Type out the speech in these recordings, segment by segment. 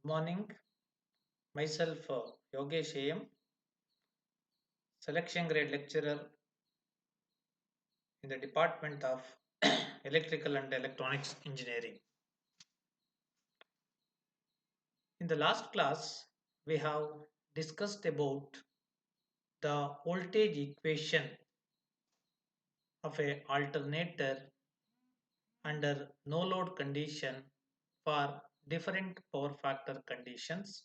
Morning, myself Yogesh AM, selection grade lecturer in the Department of Electrical and Electronics Engineering. In the last class, we have discussed about the voltage equation of a alternator under no load condition for different power factor conditions,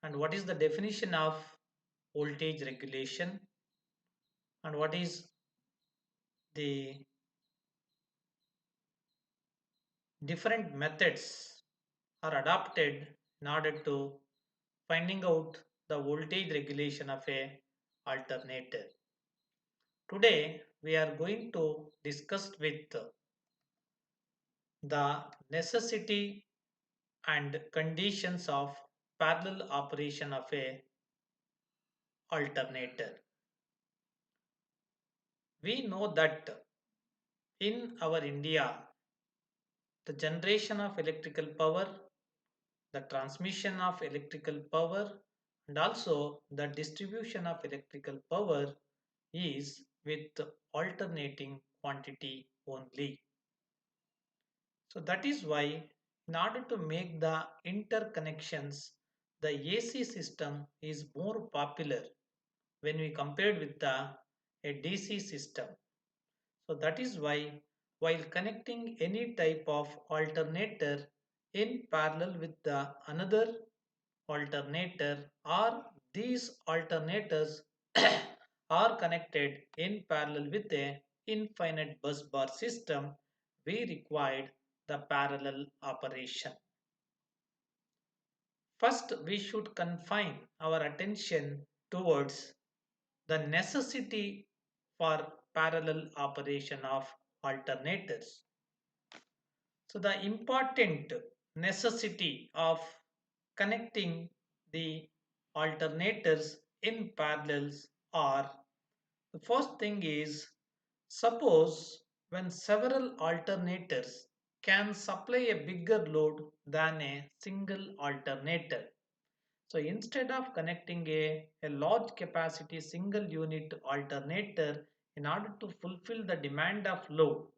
and what is the definition of voltage regulation, and what is the different methods are adopted in order to finding out the voltage regulation of a alternator. Today we are going to discuss with the necessity and conditions of parallel operation of a alternator. We know that in our India the generation of electrical power, the transmission of electrical power, and also the distribution of electrical power is with alternating quantity only. So that is why in order to make the interconnections, the AC system is more popular when we compared with a DC system. So that is why while connecting any type of alternator in parallel with the another alternator, or these alternators are connected in parallel with a infinite bus bar system, we required the parallel operation. First, we should confine our attention towards the necessity for parallel operation of alternators. So the important necessity of connecting the alternators in parallels are, the first thing is, suppose when several alternators can supply a bigger load than a single alternator. So instead of connecting a large capacity single unit alternator in order to fulfill the demand of load,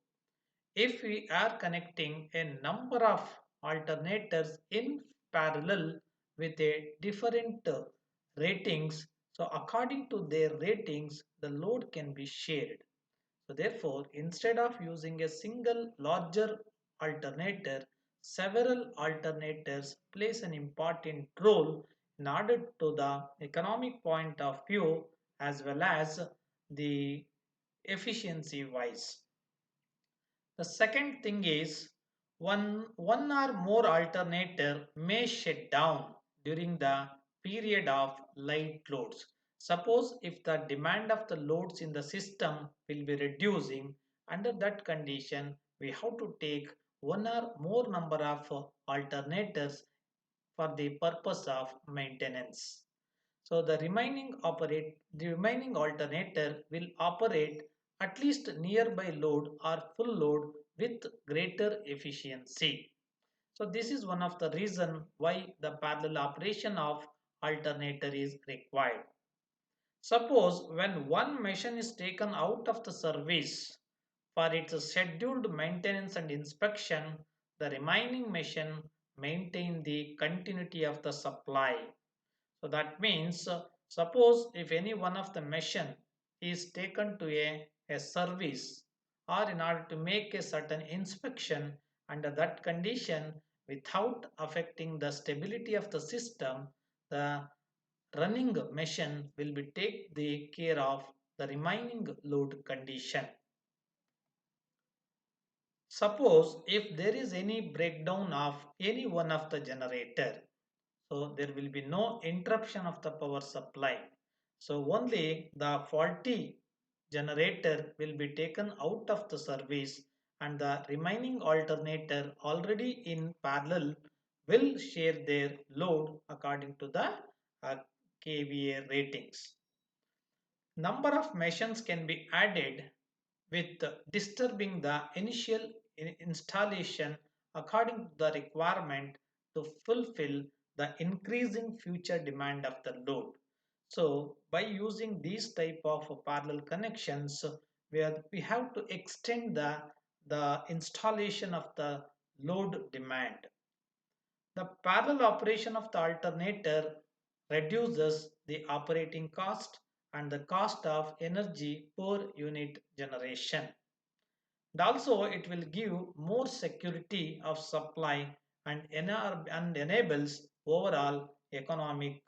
if we are connecting a number of alternators in parallel with a different ratings, so according to their ratings the load can be shared. So therefore instead of using a single larger alternator, several alternators plays an important role in order to the economic point of view as well as the efficiency wise. The second thing is, one or more alternator may shut down during the period of light loads. Suppose if the demand of the loads in the system will be reducing, under that condition we have to take one or more number of alternators for the purpose of maintenance. So the remaining alternator will operate at least nearby load or full load with greater efficiency. So this is one of the reason why the parallel operation of alternator is required. Suppose when one machine is taken out of the service for its scheduled maintenance and inspection, the remaining machine maintain the continuity of the supply. So that means, suppose if any one of the machine is taken to a service or in order to make a certain inspection, under that condition without affecting the stability of the system, the running machine will be take the care of the remaining load condition. Suppose if there is any breakdown of any one of the generator, so there will be no interruption of the power supply. So only the faulty generator will be taken out of the service and the remaining alternator already in parallel will share their load according to the uh, kVA ratings. Number of machines can be added with disturbing the initial installation according to the requirement to fulfill the increasing future demand of the load. So by using these type of parallel connections, where we have to extend the installation of the load demand. The parallel operation of the alternator reduces the operating cost and the cost of energy per unit generation. And also it will give more security of supply and enables overall economic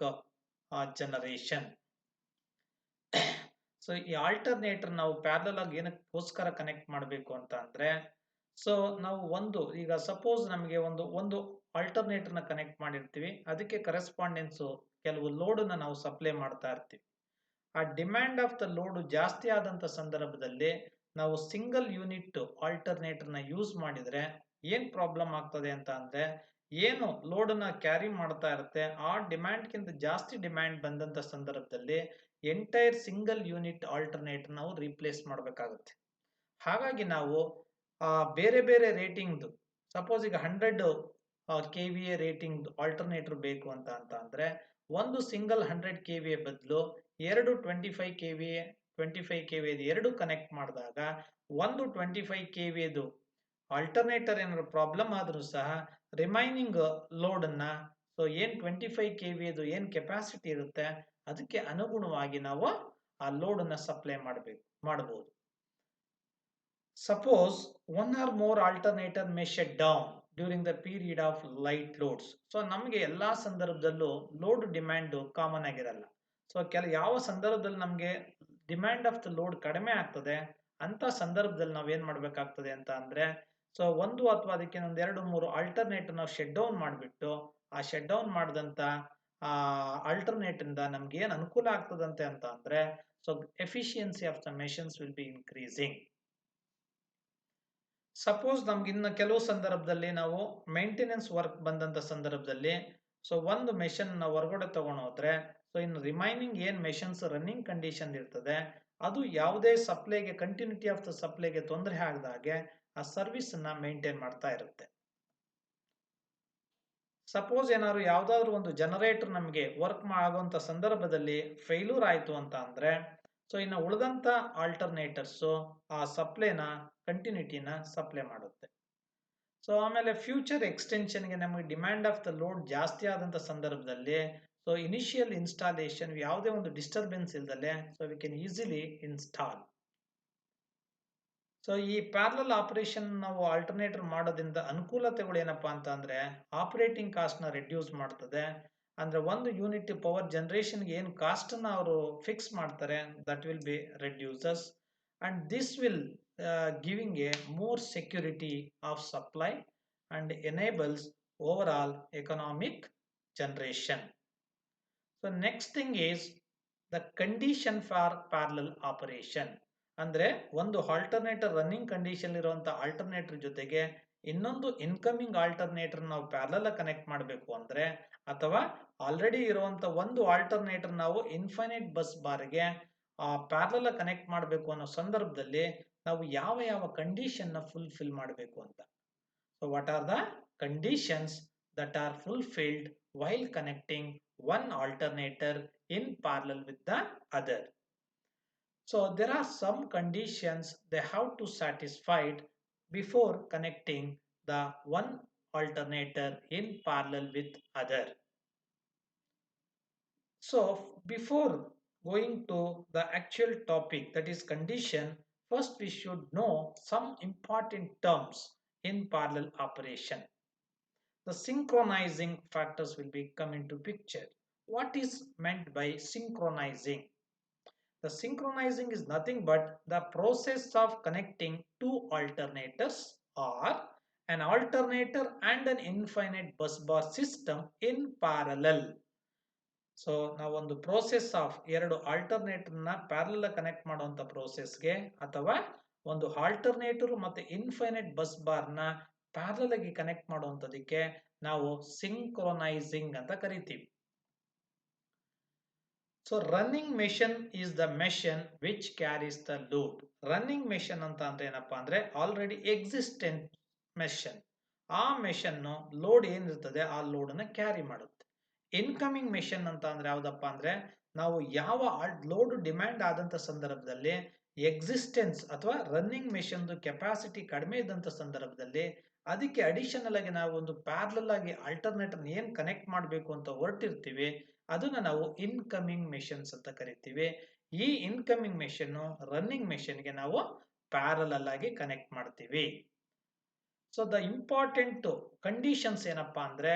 generation. So ಈ alternator ನಾವು parallel ಆಗಿ ಏನಕ್ಕೋಸ್ಕರ connect ಮಾಡಬೇಕು ಅಂತ ಅಂದ್ರೆ, so ನಾವು ಈಗ suppose ನಮಗೆ ಒಂದು ಆಲ್ಟರ್ನೇಟರ್ನ ಕನೆಕ್ಟ್ ಮಾಡಿರ್ತೀವಿ, ಅದಕ್ಕೆ ಕರೆಸ್ಪಾಂಡೆನ್ಸ್ ಕೆಲವು ಲೋಡನ್ನ ನಾವು ಸಪ್ಲೈ ಮಾಡ್ತಾ ಇರ್ತೀವಿ. ಆ ಡಿಮ್ಯಾಂಡ್ ಆಫ್ ದ ಲೋಡ್ ಜಾಸ್ತಿ ಆದಂತ ಸಂದರ್ಭದಲ್ಲಿ ನಾವು ಸಿಂಗಲ್ ಯೂನಿಟ್ ಆಲ್ಟರ್ನೇಟರ್ನ ಯೂಸ್ ಮಾಡಿದ್ರೆ ಏನ್ ಪ್ರಾಬ್ಲಮ್ ಆಗ್ತದೆ ಅಂತ ಅಂದ್ರೆ, ಏನು ಲೋಡನ್ನ ಕ್ಯಾರಿ ಮಾಡ್ತಾ ಇರುತ್ತೆ ಆ ಡಿಮ್ಯಾಂಡ್ಗಿಂತ ಜಾಸ್ತಿ ಡಿಮ್ಯಾಂಡ್ ಬಂದಂತ ಸಂದರ್ಭದಲ್ಲಿ ಎಂಟೈರ್ ಸಿಂಗಲ್ ಯೂನಿಟ್ ಆಲ್ಟರ್ನೇಟರ್ ನಾವು ರೀಪ್ಲೇಸ್ ಮಾಡಬೇಕಾಗುತ್ತೆ. ಹಾಗಾಗಿ ನಾವು ಬೇರೆ ಬೇರೆ ರೇಟಿಂಗ್ದು, ಸಪೋಸ್ ಈಗ 100 KVA ರೇಟಿಂಗ್ ಆಲ್ಟರ್ನೇಟರ್ ಬೇಕು ಅಂತ ಅಂದ್ರೆ ಒಂದು ಸಿಂಗಲ್ 100 KVA ಬದಲು ಎರಡು 25 KVA ಎರಡು ಕನೆಕ್ಟ್ ಮಾಡಿದಾಗ ಒಂದು 25 KVAದು ಆಲ್ಟರ್ನೇಟರ್ ಏನಾದ್ರು ಪ್ರಾಬ್ಲಮ್ ಆದ್ರೂ ಸಹ ರಿಮೈನಿಂಗ್ ಲೋಡ್ ಅನ್ನ, ಸೊ ಏನ್ 25 KVAದು ಏನ್ ಕೆಪಾಸಿಟಿ ಇರುತ್ತೆ ಅದಕ್ಕೆ ಅನುಗುಣವಾಗಿ ನಾವು ಆ ಲೋಡ್ ಅನ್ನ ಸಪ್ಲೈ ಮಾಡಬಹುದು. Suppose one or more alternator may shut down during the period of light loads. So ನಮಗೆ ಎಲ್ಲಾ ಸಂದರ್ಭದಲ್ಲೂ ಲೋಡ್ ಡಿಮ್ಯಾಂಡ್ ಕಾಮನ್ ಆಗಿರಲ್ಲ. ಸೊ ಯಾವ ಸಂದರ್ಭದಲ್ಲಿ ನಮಗೆ ಡಿಮ್ಯಾಂಡ್ ಆಫ್ ದ ಲೋಡ್ ಕಡಿಮೆ ಆಗ್ತದೆ ಅಂತ ಸಂದರ್ಭದಲ್ಲಿ ನಾವೇನ್ ಮಾಡ್ಬೇಕಾಗ್ತದೆ ಅಂತ ಅಂದ್ರೆ, ಸೊ ಒಂದು ಅಥವಾ ಅದಕ್ಕೆ ಒಂದು 2-3 ಆಲ್ಟರ್ನೇಟರ್ ನಾವು ಶಟ್ ಡೌನ್ ಮಾಡಿಬಿಟ್ಟು ಆ ಶಟ್ ಡೌನ್ ಮಾಡಿದಂತ ಆಲ್ಟರ್ನೇಟ್ ಇಂದ ನಮ್ಗೆ ಏನ್ ಅನುಕೂಲ ಆಗ್ತದಂತೆ ಅಂತ ಅಂದ್ರೆ, so efficiency of the machines will be increasing. Suppose ನಮ್ಗೆ ಇನ್ನು ಕೆಲವು ಸಂದರ್ಭದಲ್ಲಿ ನಾವು ಮೇಂಟೆನೆನ್ಸ್ ವರ್ಕ್ ಬಂದಂತ ಸಂದರ್ಭದಲ್ಲಿ, ಸೊ ಒಂದು ಮೆಷಿನ್ ನಾವು ಹೊರಗಡೆ ತಗೊಂಡೋದ್ರೆ, ಸೊ ಇನ್ನು ರಿಮೈನಿಂಗ್ ಏನ್ ಮೆಷಿನ್ಸ್ ರನ್ನಿಂಗ್ ಕಂಡೀಷನ್ ಇರ್ತದೆ ಅದು ಯಾವುದೇ ಸಪ್ಲೈಗೆ ಕಂಟಿನ್ಯೂಟಿ ಆಫ್ ದ ಸಪ್ಲೈಗೆ ತೊಂದರೆ ಆಗದಾಗೆ ಆ ಸರ್ವಿಸ್ ಅನ್ನ ಮೇಂಟೈನ್ ಮಾಡ್ತಾ ಇರುತ್ತೆ. ಸಪೋಸ್ ಏನಾದ್ರು ಯಾವ್ದಾದ್ರು ಒಂದು ಜನರೇಟರ್ ನಮಗೆ ವರ್ಕ್ ಆಗುವಂತ ಸಂದರ್ಭದಲ್ಲಿ ಫೇಲ್ಯೂರ್ ಆಯ್ತು ಅಂತ ಅಂದ್ರೆ, ಸೊ ಇನ್ನು ಉಳಿದಂತ ಆಲ್ಟರ್ನೇಟರ್ಸ್ ಆ ಸಪ್ಲೈನ ಕಂಟಿನ್ಯೂಟಿನ ಸಪ್ಲೈ ಮಾಡುತ್ತೆ. ಸೊ ಆಮೇಲೆ ಫ್ಯೂಚರ್ ಎಕ್ಸ್ಟೆನ್ಷನ್ಗೆ ನಮಗೆ ಡಿಮ್ಯಾಂಡ್ ಆಫ್ ದ ಲೋಡ್ ಜಾಸ್ತಿ ಆದಂತ ಸಂದರ್ಭದಲ್ಲಿ, ಸೊ ಇನಿಷಿಯಲ್ ಇನ್ಸ್ಟಾಲೇಷನ್ ಯಾವುದೇ ಒಂದು ಡಿಸ್ಟರ್ಬೆನ್ಸ್ ಇಲ್ದಲೆ so we can easily install. So ಈ ಪ್ಯಾರಲಲ್ ಆಪರೇಷನ್ ನಾವು ಆಲ್ಟರ್ನೇಟರ್ ಮಾಡೋದ್ರಿಂದ ಅನುಕೂಲತೆಗಳು ಏನಪ್ಪಾ ಅಂತ ಅಂದ್ರೆ, ಆಪರೇಟಿಂಗ್ ಕಾಸ್ಟ್ ನ ರೆಡ್ಯೂಸ್ ಮಾಡ್ತದೆ. ಅಂದ್ರೆ ಒಂದು ಯೂನಿಟ್ ಪವರ್ ಜನರೇಷನ್ಗೆ ಏನು ಕಾಸ್ಟ್ ಅನ್ನ ಅವರು ಫಿಕ್ಸ್ ಮಾಡ್ತಾರೆ that will be reduces and this will giving A more security of supply and enables over all economic generation. So next thing is the condition for parallel operation. ಅಂದ್ರೆ ಒಂದು alternator running condition ಇರುವಂತ alternator ಜೊತೆಗೆ ಇನ್ನೊಂದು incoming alternator ನಾವು parallel connect ಮಾಡಬೇಕು ಅಂದ್ರೆ, ಅಥವಾ already ಇರುವಂತ ಒಂದು ಆಲ್ಟರ್ನೇಟರ್ ನಾವು ಇನ್ಫೈನೈಟ್ ಬಸ್ ಬಾರ್ಗೆ ಪ್ಯಾರಲಲ್ ಕನೆಕ್ಟ್ ಮಾಡಬೇಕು ಅನ್ನೋ ಸಂದರ್ಭದಲ್ಲಿ ನಾವು ಯಾವ ಯಾವ ಕಂಡೀಷನ್ ನ ಫುಲ್ಫಿಲ್ ಮಾಡಬೇಕು ಅಂತ. So what are the conditions that are fulfilled while connecting one alternator in parallel with the other. So there are some conditions they have to satisfied before connecting the one alternator in parallel with other. So before going to the actual topic, that is condition, first we should know some important terms in parallel operation. The synchronizing factors will be come into picture. What is meant by synchronizing? The synchronizing is nothing but the process of connecting two alternators or an alternator and an infinite bus bar system in parallel. So ನಾವು ಒಂದು process of ಎರಡು alternator ನ parallel connect ಮಾಡುವಂತ ಪ್ರೋಸೆಸ್ಗೆ, ಅಥವಾ ಒಂದು alternator ಮತ್ತೆ infinite bus bar ನ parallel ಆಗಿ ಕನೆಕ್ಟ್ ಮಾಡುವಂತದಕ್ಕೆ ನಾವು ಸಿಂಕ್ರೊನೈಸಿಂಗ್ ಅಂತ ಕರಿತೀವಿ. So running machine is the machine which carries the load. Running machine ಅಂತ ಅಂದ್ರೆ ಏನಪ್ಪಾ ಅಂದ್ರೆ ಆಲ್ರೆಡಿ ಎಕ್ಸಿಸ್ಟೆಂಟ್ ಮೆಷಿನ್. ಆ ಮೆಷನ್ ಲೋಡ್ ಏನಿರ್ತದೆ ಆ ಲೋಡ್ ಅನ್ನ ಕ್ಯಾರಿ ಮಾಡುತ್ತೆ. ಇನ್ಕಮಿಂಗ್ ಮೆಷಿನ್ ಅಂತ ಅಂದ್ರೆ ಯಾವ್ದಪ್ಪ ಅಂದ್ರೆ ನಾವು ಯಾವ ಲೋಡ್ ಡಿಮ್ಯಾಂಡ್ ಆದಂತ ಸಂದರ್ಭದಲ್ಲಿ ಎಕ್ಸಿಸ್ಟೆನ್ಸ್ ಅಥವಾ ರನ್ನಿಂಗ್ ಮೆಷಿನ್ ಕೆಪಾಸಿಟಿ ಕಡಿಮೆ ಇದ್ದಂತ ಸಂದರ್ಭದಲ್ಲಿ ಅದಕ್ಕೆ ಅಡಿಷನಲ್ ಆಗಿ ನಾವು ಒಂದು ಪ್ಯಾರಲಲ್ ಆಗಿ ಆಲ್ಟರ್ನೇಟರ್ ಏನ್ ಕನೆಕ್ಟ್ ಮಾಡಬೇಕು ಅಂತ ಹೊರಟಿರ್ತೀವಿ ಅದನ್ನ ನಾವು ಇನ್ಕಮಿಂಗ್ ಮೆಷಿನ್ಸ್ ಅಂತ ಕರಿತೀವಿ. ಈ ಇನ್ಕಮಿಂಗ್ ಮೆಷಿನ್ ರನ್ನಿಂಗ್ ಮೆಷಿನ್ಗೆ ನಾವು ಪ್ಯಾರಲಲ್ ಆಗಿ ಕನೆಕ್ಟ್ ಮಾಡ್ತೀವಿ. ಸೊ ದ ಇಂಪಾರ್ಟೆಂಟ್ ಕಂಡೀಷನ್ಸ್ ಏನಪ್ಪಾ ಅಂದ್ರೆ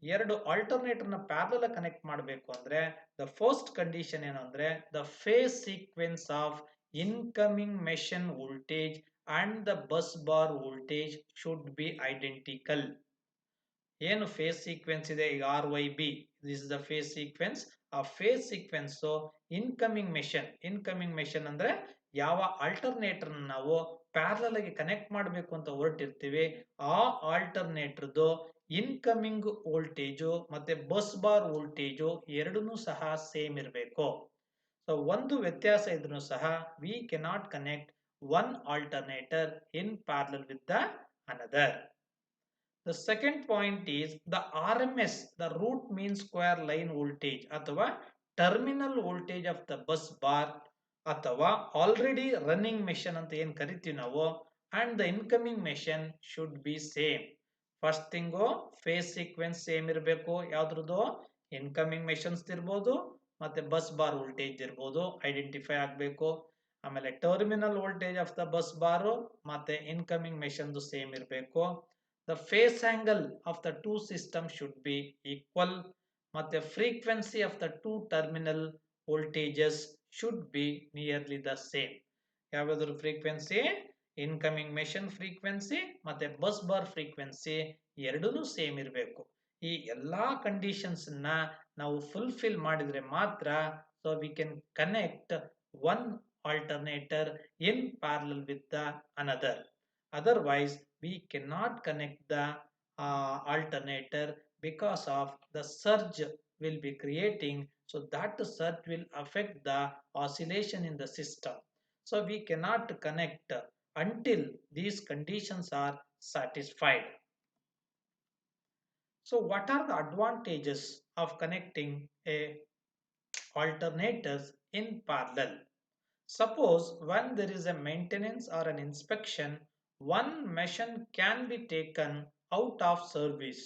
ಎರಡು ಆಲ್ಟರ್ನೇಟರ್ ನ ಪ್ಯಾರಲಲ್ ಕನೆಕ್ಟ್ ಮಾಡಬೇಕು ಅಂದ್ರೆ ದ ಫಸ್ಟ್ ಕಂಡೀಷನ್ ಏನು ಅಂದ್ರೆ the phase sequence of incoming machine voltage and the bus bar voltage should be identical. ಏನು ಫೇಸ್ ಸೀಕ್ವೆನ್ಸ್ ಇದೆ ಈಗ RYB, this is the phase sequence. ಆ ಫೇಸ್ ಸೀಕ್ವೆನ್ಸ್ ಇನ್ಕಮಿಂಗ್ ಮೆಷಿನ್ ಅಂದ್ರೆ ಯಾವ ಆಲ್ಟರ್ನೇಟರ್ ನಾವು parallel ಆಗಿ ಕನೆಕ್ಟ್ ಮಾಡಬೇಕು ಅಂತ ಹೊರಟಿರ್ತೀವಿ ಆ ಆಲ್ಟರ್ನೇಟರ್ದು ಇನ್ಕಮಿಂಗ್ ವೋಲ್ಟೇಜು ಮತ್ತೆ ಬಸ್ ಬಾರ್ ವೋಲ್ಟೇಜು ಎರಡನ್ನೂ ಸಹ ಸೇಮ್ ಇರಬೇಕು. ಸೊ ಒಂದು ವ್ಯತ್ಯಾಸ ಇದ್ರೂ ಸಹ we cannot connect one alternator in parallel with the another. The second point is the RMS, the root mean square line voltage ಅಥವಾ terminal voltage of the bus bar ಅಥವಾ already running machine ಅಂತ ಏನು ಕರಿತೀವಿ ನಾವು and the incoming machine should be same. First thing phase sequence same ಇರಬೇಕು. ಯಾವ್ದ್ರದ್ದು incoming machines ಇರ್ಬೋದು ಮತ್ತೆ ಬಸ್ ಬಾರ್ ವೋಲ್ಟೇಜ್ ಇರ್ಬೋದು ಐಡೆಂಟಿಫೈ ಆಗಬೇಕು. ಆಮೇಲೆ terminal voltage of the bus bar ಮತ್ತೆ ಇನ್ಕಮಿಂಗ್ ಮೆಷನ್ದು ಸೇಮ್ ಇರಬೇಕು. The phase angle of the two systems should be equal. But the frequency of the two terminal voltages should be nearly the same. ಯಾವ್ಯಾವ್ದ್ರ frequency incoming machine frequency ಮತ್ತೆ bus bar frequency ಎರಡೂ same ಇರಬೇಕು. ಈ ಎಲ್ಲಾ conditions ನಾವು fulfil ಮಾಡಿದ್ರೆ ಮಾತ್ರ so we can connect one alternator in parallel with the another. Otherwise, we cannot connect the alternator because of the surge will be creating. So that surge will affect the oscillation in the system. So we cannot connect until these conditions are satisfied. So what are the advantages of connecting a alternators in parallel? Suppose when there is a maintenance or an inspection, one machine can be taken out of service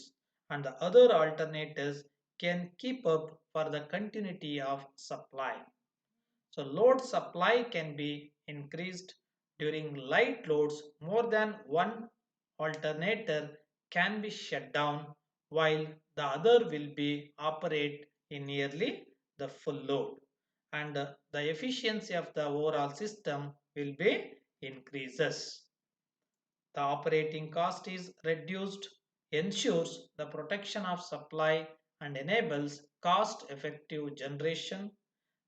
and the other alternators can keep up for the continuity of supply. So load supply can be increased during light loads. More than one alternator can be shut down while the other will be operate in nearly the full load, and the efficiency of the overall system will be increases. The operating cost is reduced, ensures the protection of supply and enables cost effective generation.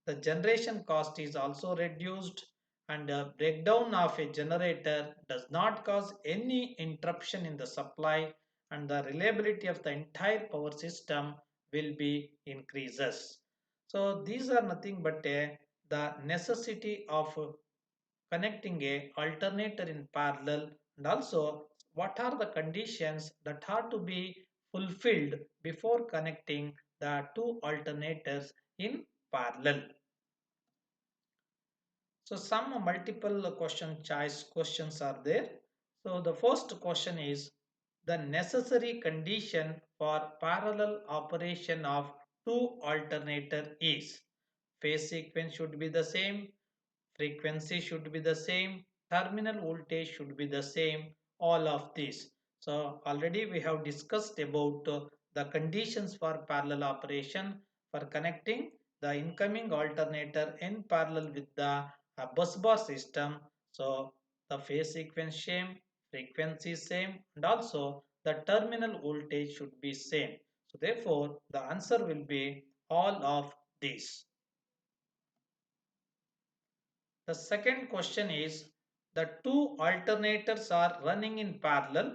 The generation cost is also reduced and a breakdown of a generator does not cause any interruption in the supply and the reliability of the entire power system will be increases. So these are nothing but the necessity of connecting a alternator in parallel, and also what are the conditions that are to be fulfilled before connecting the two alternators in parallel. So some multiple question choice questions are there. So the first question is the necessary condition for parallel operation of two alternator is phase sequence should be the same, frequency should be the same, terminal voltage should be the same, all of these. So already we have discussed about the conditions for parallel operation for connecting the incoming alternator in parallel with the bus bar system. So the phase sequence same, frequency same, and also the terminal voltage should be same. So therefore the answer will be all of these. The second question is the two alternators are running in parallel.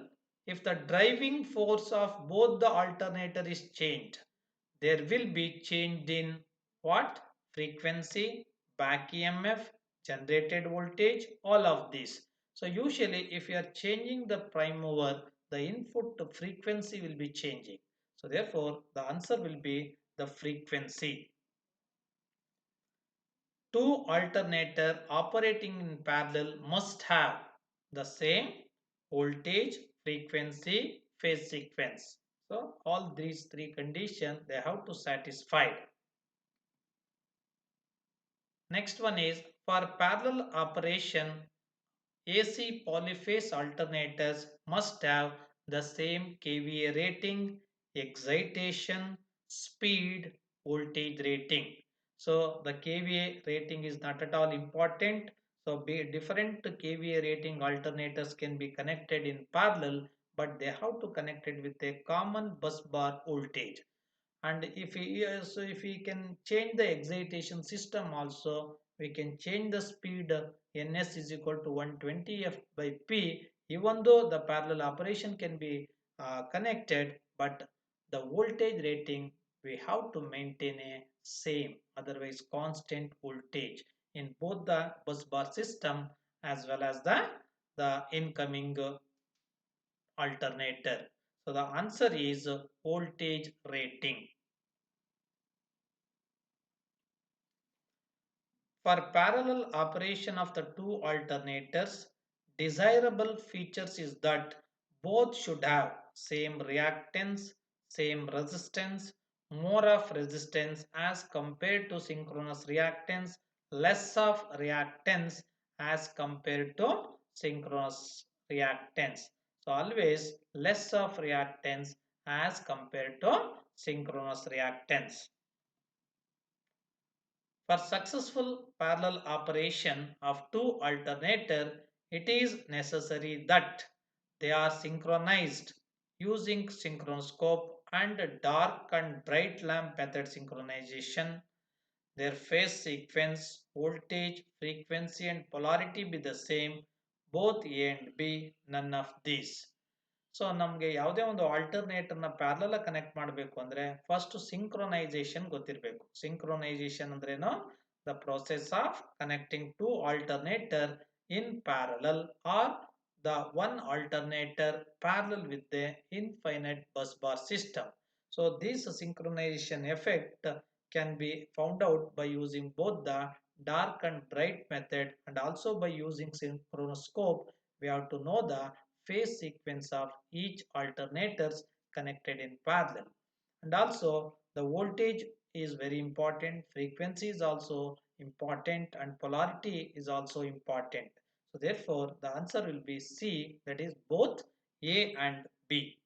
If the driving force of both the alternator is changed, there will be change in what? Frequency, back EMF, generated voltage, all of these. So usually if you are changing the prime mover, the input frequency will be changing. So therefore, the answer will be the frequency. Two alternator operating in parallel must have the same voltage, frequency, phase sequence. So all these three conditions they have to satisfy. Next one is for parallel operation, AC polyphase alternators must have the same kVA rating, excitation, speed, voltage rating. So the kVA rating is not at all important. So different kVA rating alternators can be connected in parallel, but they have to connect it with a common bus bar voltage. And if we can change the excitation system also, we can change the speed. Ns is equal to 120 f by p, even though the parallel operation can be connected, but the voltage rating we have to maintain a same, otherwise constant voltage in both the bus bar system as well as the incoming alternator. So the answer is voltage rating. For parallel operation of the two alternators, desirable features is that both should have same reactance, same resistance, more of resistance as compared to synchronous reactance, less of reactance as compared to synchronous reactance. So always less of reactance as compared to synchronous reactance. For successful parallel operation of two alternator, it is necessary that they are synchronized using synchronoscope and dark and bright lamp method synchronization. Their phase sequence, voltage, frequency and polarity be the same, both A and B, none of these. So ನಮಗೆ ಯಾವುದೇ ಒಂದು ಆಲ್ಟರ್ನೇಟರ್ನ parallel connect ಮಾಡಬೇಕು ಅಂದ್ರೆ first synchronization ಗೊತ್ತಿರಬೇಕು. Synchronization ಅಂದ್ರೇನು? The process of connecting two alternator in parallel or the one alternator parallel with the infinite bus bar system. So this synchronization effect can be found out by using both the dark and bright method, and also by using synchronoscope we have to know the phase sequence of each alternators connected in parallel. And also the voltage is very important, frequency is also important, and polarity is also important. So therefore the answer will be C, that is both A and B.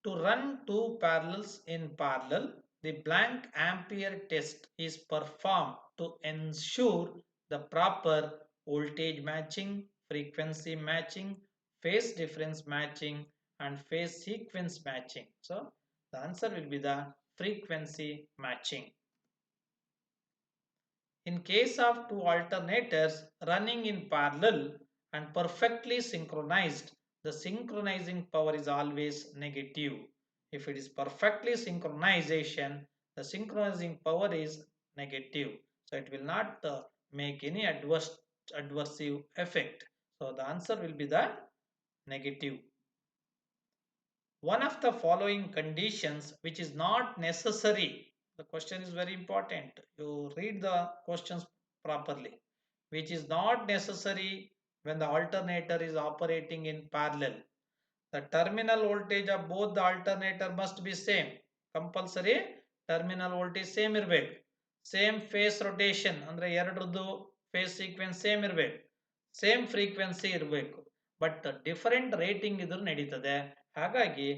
To run two parallels in parallel, the blank ampere test is performed to ensure the proper voltage matching, frequency matching, phase difference matching, and phase sequence matching. So the answer will be the frequency matching. In case of two alternators running in parallel and perfectly synchronized, the synchronizing power is always negative. If it is perfectly synchronization, the synchronizing power is negative. So it will not make any adversive effect. So the answer will be the negative. One of the following conditions which is not necessary, the question is very important, you read the questions properly, which is not necessary when the alternator is operating in parallel. The terminal voltage of both the alternator must be same. Compulsory terminal voltage same ಇರಬೇಕು. Same face rotation ಅಂದರೆ ಎರಡರದ್ದು face sequence same ಇರಬೇಕು. Same frequency ಇರಬೇಕು. But different rating ಇದ್ರೂ ನಡೀತದೆ. ಹಾಗಾಗಿ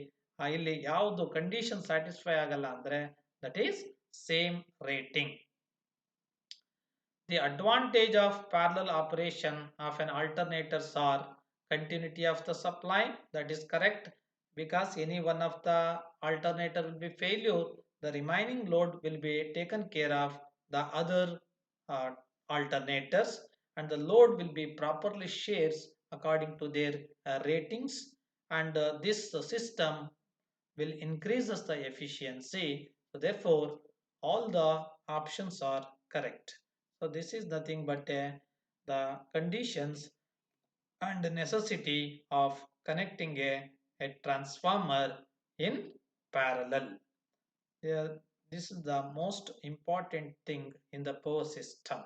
ಇಲ್ಲಿ ಯಾವುದು condition satisfy ಆಗಲ್ಲ ಅಂದರೆ that is same rating. The advantage of parallel operation of an alternators are continuity of the supply, that is correct, because any one of the alternator will be failure, the remaining load will be taken care of the other uh, alternators, and the load will be properly shared according to their ratings, and this system will increases the efficiency. So therefore all the options are correct. So this is nothing but the conditions and the necessity of connecting a transformer in parallel. Yeah, this is the most important thing in the power system.